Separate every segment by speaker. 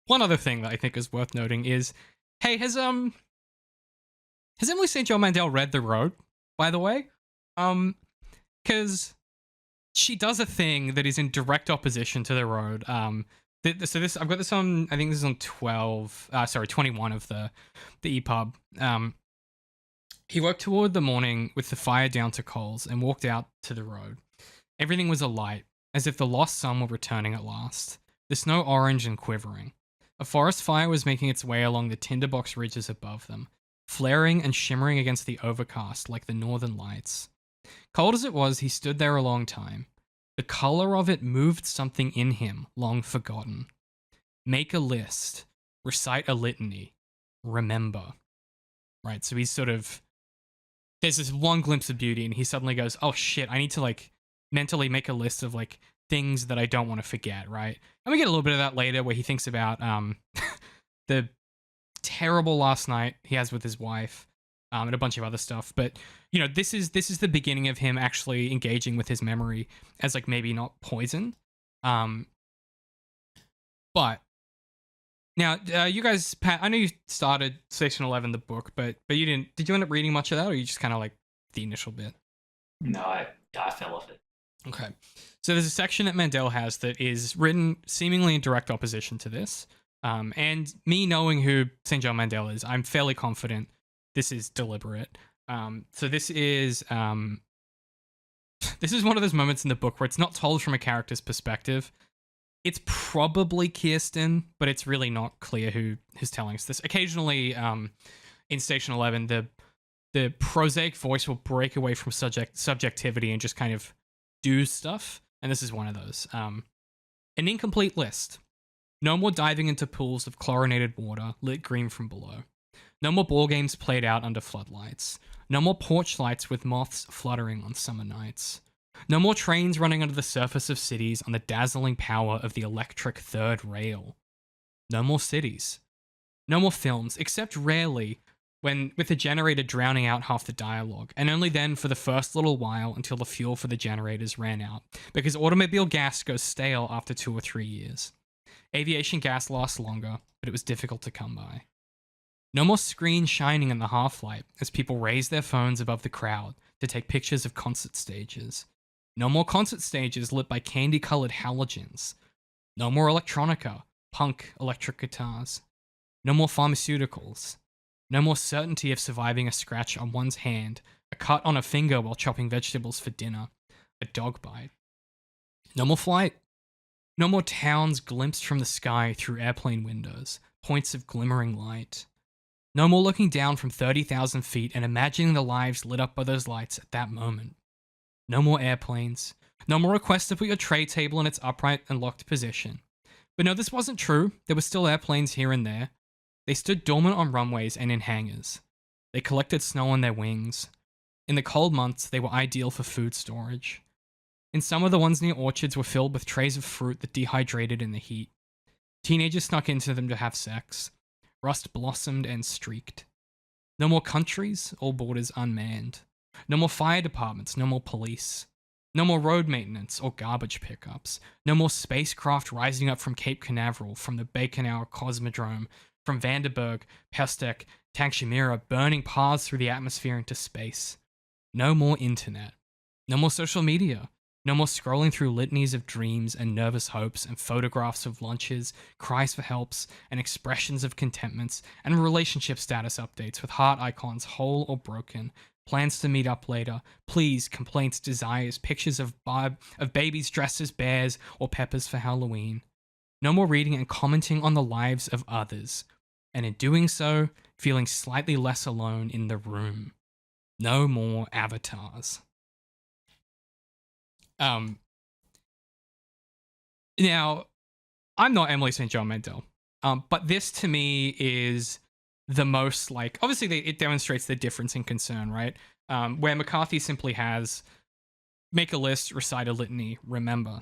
Speaker 1: one other thing that I think is worth noting is, hey, has Emily St. John Mandel read The Road, by the way? Because she does a thing that is in direct opposition to The Road. So this, I've got this on, I think this is on 21 of the EPUB. He woke toward the morning with the fire down to coals and walked out to the road. Everything was alight, as if the lost sun were returning at last, the snow orange and quivering. A forest fire was making its way along the tinderbox ridges above them, flaring and shimmering against the overcast like the northern lights. Cold as it was, he stood there a long time. The color of it moved something in him, long forgotten. Make a list. Recite a litany. Remember. Right, so he's sort of... There's this one glimpse of beauty, and he suddenly goes, oh shit, I need to, like, mentally make a list of, like, things that I don't want to forget, right? And we get a little bit of that later, where he thinks about the terrible last night he has with his wife, and a bunch of other stuff. But, you know, this is the beginning of him actually engaging with his memory as, like, maybe not poison. But now, you guys, Pat, I know you started Section 11, the book, but you didn't. Did you end up reading much of that, or you just kind of like the initial bit?
Speaker 2: No, I fell off it.
Speaker 1: Okay. So there's a section that Mandel has that is written seemingly in direct opposition to this. And me knowing who St. John Mandel is, I'm fairly confident this is deliberate. So this is one of those moments in the book where it's not told from a character's perspective. It's probably Kirsten, but it's really not clear who's telling us this. Occasionally, in Station 11, the prosaic voice will break away from subjectivity and just kind of do stuff, and this is one of those. An incomplete list. No more diving into pools of chlorinated water lit green from below. No more ball games played out under floodlights. No more porch lights with moths fluttering on summer nights. No more trains running under the surface of cities on the dazzling power of the electric third rail. No more cities. No more films, except rarely, when with the generator drowning out half the dialogue, and only then for the first little while until the fuel for the generators ran out, because automobile gas goes stale after 2 or 3 years. Aviation gas lasts longer, but it was difficult to come by. No more screen shining in the half-light as people raise their phones above the crowd to take pictures of concert stages. No more concert stages lit by candy-colored halogens. No more electronica, punk, electric guitars. No more pharmaceuticals. No more certainty of surviving a scratch on one's hand, a cut on a finger while chopping vegetables for dinner, a dog bite. No more flight. No more towns glimpsed from the sky through airplane windows, points of glimmering light. No more looking down from 30,000 feet and imagining the lives lit up by those lights at that moment. No more airplanes. No more requests to put your tray table in its upright and locked position. But no, this wasn't true. There were still airplanes here and there. They stood dormant on runways and in hangars. They collected snow on their wings. In the cold months, they were ideal for food storage. In summer, the ones near orchards were filled with trays of fruit that dehydrated in the heat. Teenagers snuck into them to have sex. Rust blossomed and streaked. No more countries, all borders unmanned. No more fire departments, no more police. No more road maintenance or garbage pickups. No more spacecraft rising up from Cape Canaveral, from the Baikonur Cosmodrome, from Vandenberg, Pestek, Tangshimira, burning paths through the atmosphere into space. No more internet. No more social media. No more scrolling through litanies of dreams and nervous hopes and photographs of lunches, cries for helps, and expressions of contentments, and relationship status updates with heart icons whole or broken, plans to meet up later, pleas, complaints, desires, pictures of babies dressed as bears or peppers for Halloween. No more reading and commenting on the lives of others, and in doing so, feeling slightly less alone in the room. No more avatars. Now, I'm not Emily St. John Mandel, but this to me is the most, like, obviously it demonstrates the difference in concern, right? Where McCarthy simply has make a list, recite a litany, remember.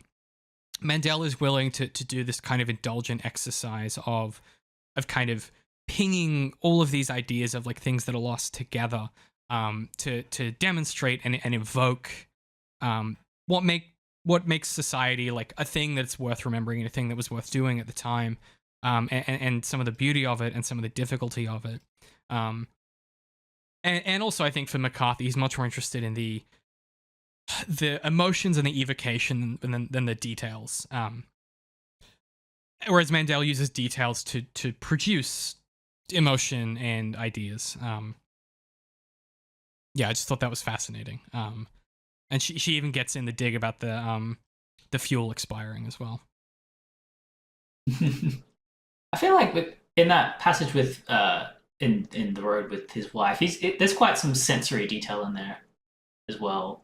Speaker 1: Mandel is willing to do this kind of indulgent exercise of kind of pinging all of these ideas of like things that are lost together, to demonstrate and evoke what makes society like a thing that's worth remembering and a thing that was worth doing at the time. and some of the beauty of it and some of the difficulty of it. And also I think for McCarthy, he's much more interested in the emotions and the evocation than the details. Whereas Mandel uses details to produce emotion and ideas. Yeah, I just thought that was fascinating. And she even gets in the dig about the fuel expiring as well.
Speaker 2: I feel like in that passage with in the road with his wife, there's quite some sensory detail in there as well.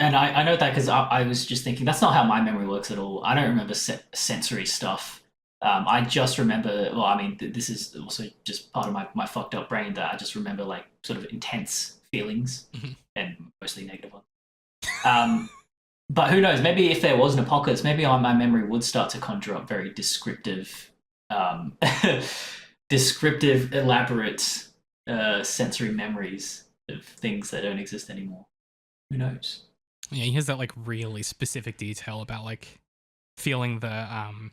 Speaker 2: And I know that because I was just thinking that's not how my memory works at all. I don't remember sensory stuff. I just remember. Well, I mean, this is also just part of my fucked up brain that I just remember like sort of intense feelings and mostly negative ones. But who knows? Maybe if there was an apocalypse, maybe my memory would start to conjure up very descriptive, elaborate sensory memories of things that don't exist anymore. Who knows?
Speaker 1: Yeah, he has that like really specific detail about like feeling the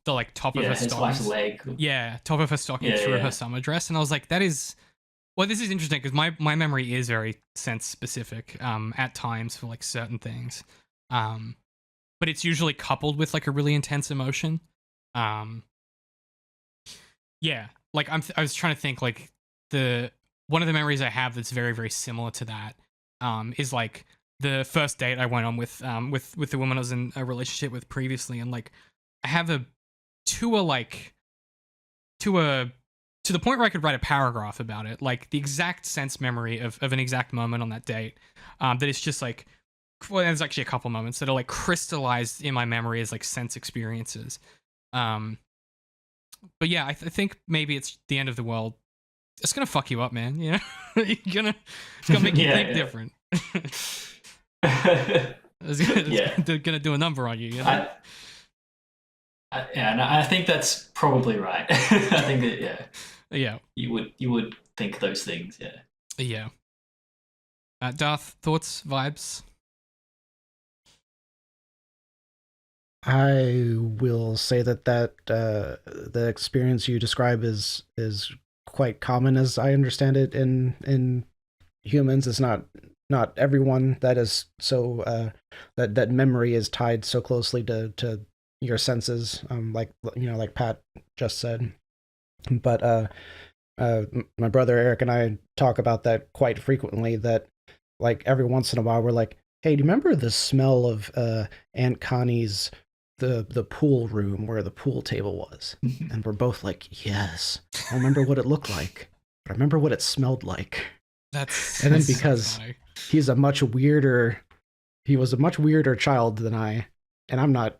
Speaker 1: like top of her
Speaker 2: his wife's leg.
Speaker 1: Yeah, top of her stocking through her summer dress, and I was like, that is. Well, this is interesting because my memory is very sense specific at times for like certain things, but it's usually coupled with like a really intense emotion. Yeah, like I was trying to think like one of the memories I have that's very very similar to that is like the first date I went on with the woman I was in a relationship with previously, and like I have to the point where I could write a paragraph about it, like the exact sense memory of an exact moment on that date, that it's just like, well, there's actually a couple moments that are like crystallized in my memory as like sense experiences. But yeah, I think maybe it's the end of the world. It's gonna fuck you up, man. You know, it's gonna make you think different. It's gonna do a number on you. You know?
Speaker 2: And I think that's probably right. I think that
Speaker 1: yeah,
Speaker 2: you would think those things.
Speaker 1: Yeah. Darth, thoughts, vibes?
Speaker 3: I will say that the experience you describe is quite common, as I understand it, in humans. It's not everyone that is so that memory is tied so closely to your senses, like Pat just said. But my brother Eric and I talk about that quite frequently, that like every once in a while we're like, hey, do you remember the smell of Aunt Connie's the pool room where the pool table was? And we're both like, yes. I remember what it looked like, but I remember what it smelled like. And then because he was a much weirder child than I, and I'm not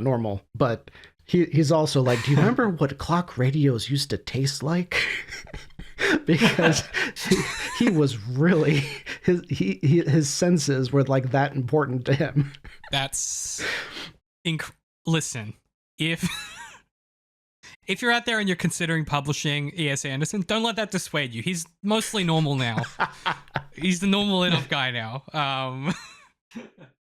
Speaker 3: normal, but he's also like, do you remember what clock radios used to taste like? Because he was really his senses were like that important to him.
Speaker 1: That's listen, if you're out there and you're considering publishing E.S. Anderson, don't let that dissuade you. He's mostly normal now. He's the normal enough guy now.